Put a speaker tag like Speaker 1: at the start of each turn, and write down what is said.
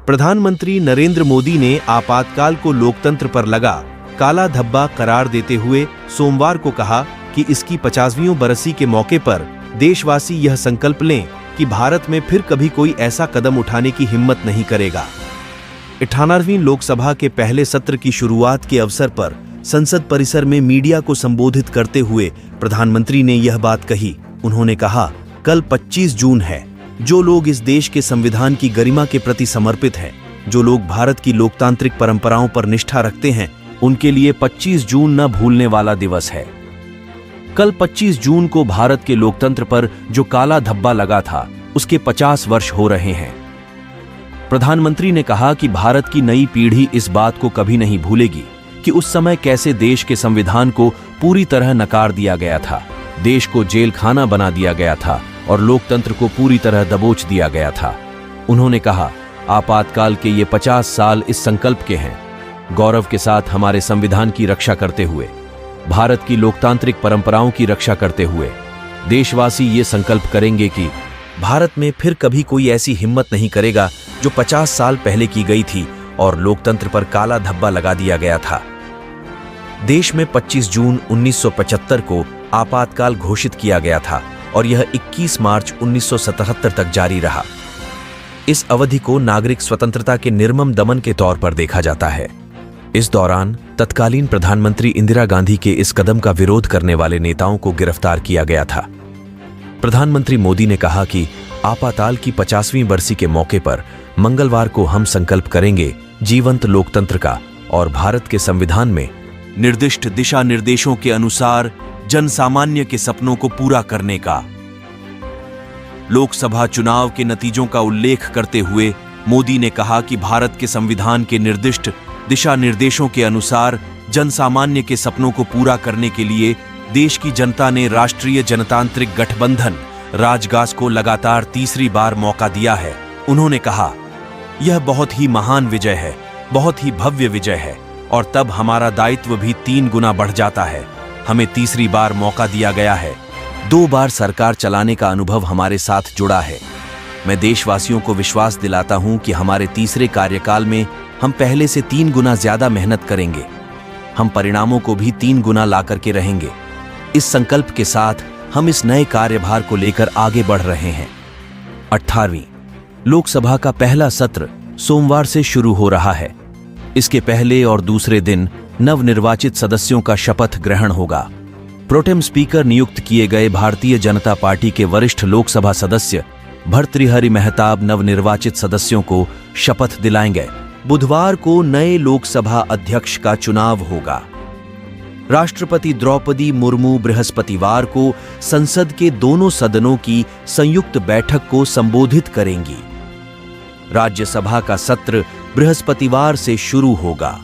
Speaker 1: प्रधानमंत्री नरेंद्र मोदी ने आपातकाल को लोकतंत्र पर लगा काला धब्बा करार देते हुए सोमवार को कहा कि इसकी 50वीं बरसी के मौके पर देशवासी यह संकल्प लें कि भारत में फिर कभी कोई ऐसा कदम उठाने की हिम्मत नहीं करेगा। 98वीं लोकसभा के पहले सत्र की शुरुआत के अवसर पर संसद परिसर में मीडिया को संबोधित करते हुए प्रधानमंत्री ने यह बात कही। उन्होंने कहा, कल 25 जून है। जो लोग इस देश के संविधान की गरिमा के प्रति समर्पित हैं, जो लोग भारत की लोकतांत्रिक परंपराओं पर निष्ठा रखते हैं, उनके लिए 25 जून न भूलने वाला दिवस है। कल 25 जून को भारत के लोकतंत्र पर जो काला धब्बा लगा था, उसके 50 वर्ष हो रहे हैं। प्रधानमंत्री ने कहा कि भारत की नई पीढ़ी इस बात को कभी नहीं भूलेगी कि उस समय कैसे देश के संविधान को पूरी तरह नकार दिया गया था, देश को जेल खाना बना दिया गया था और लोकतंत्र को पूरी तरह दबोच दिया गया था। उन्होंने कहा, आपातकाल के ये 50 साल इस संकल्प के हैं, गौरव के साथ हमारे संविधान की रक्षा करते हुए, भारत की लोकतांत्रिक परंपराओं की रक्षा करते हुए देशवासी ये संकल्प करेंगे कि भारत में फिर कभी कोई ऐसी हिम्मत नहीं करेगा जो 50 साल पहले की गई थी और लोकतंत्र पर काला धब्बा लगा दिया गया था। देश में 25 जून 1975 को आपातकाल घोषित किया गया था और यह 21 मार्च 1977 तक जारी रहा। इस अवधि को नागरिक स्वतंत्रता के निर्मम दमन के तौर पर देखा जाता है। इस दौरान तत्कालीन प्रधानमंत्री इंदिरा गांधी के इस कदम का विरोध करने वाले नेताओं को गिरफ्तार किया गया था। प्रधानमंत्री मोदी ने कहा कि आपातकाल की 50वीं बरसी के मौके पर मंगलवार को हम संकल्प करेंगे जीवंत लोकतंत्र का और भारत के संविधान में निर्दिष्ट दिशा निर्देशों के अनुसार जनसामान्य के सपनों को पूरा करने का। लोकसभा चुनाव के नतीजों का उल्लेख करते हुए मोदी ने कहा कि भारत के संविधान के निर्दिष्ट दिशा निर्देशों के अनुसार जनसामान्य के सपनों को पूरा करने के लिए देश की जनता ने राष्ट्रीय जनतांत्रिक गठबंधन राजगास को लगातार तीसरी बार मौका दिया है। उन्होंने कहा, यह बहुत ही महान विजय है, बहुत ही भव्य विजय है और तब हमारा दायित्व भी 3 गुना बढ़ जाता है। हमें तीसरी बार मौका दिया गया है। 2 बार सरकार चलाने का अनुभव हमारे साथ जुड़ा है। मैं देशवासियों को विश्वास दिलाता हूं कि हमारे तीसरे कार्यकाल में हम पहले से 3 गुना ज्यादा मेहनत करेंगे। हम परिणामों को भी 3 गुना ला करके रहेंगे। इस संकल्प के साथ हम इस नए कार्यभार को लेकर आगे बढ़ रहे हैं। 18वीं लोकसभा का पहला सत्र सोमवार से शुरू हो रहा है। इसके पहले और दूसरे दिन नवनिर्वाचित सदस्यों का शपथ ग्रहण होगा। प्रोटेम स्पीकर नियुक्त किए गए भारतीय जनता पार्टी के वरिष्ठ लोकसभा सदस्य भर्तृहरि मेहताब नवनिर्वाचित सदस्यों को शपथ दिलाएंगे। बुधवार को नए लोकसभा अध्यक्ष का चुनाव होगा। राष्ट्रपति द्रौपदी मुर्मू बृहस्पतिवार को संसद के दोनों सदनों की संयुक्त बैठक को संबोधित करेंगी। राज्यसभा का सत्र बृहस्पतिवार से शुरू होगा।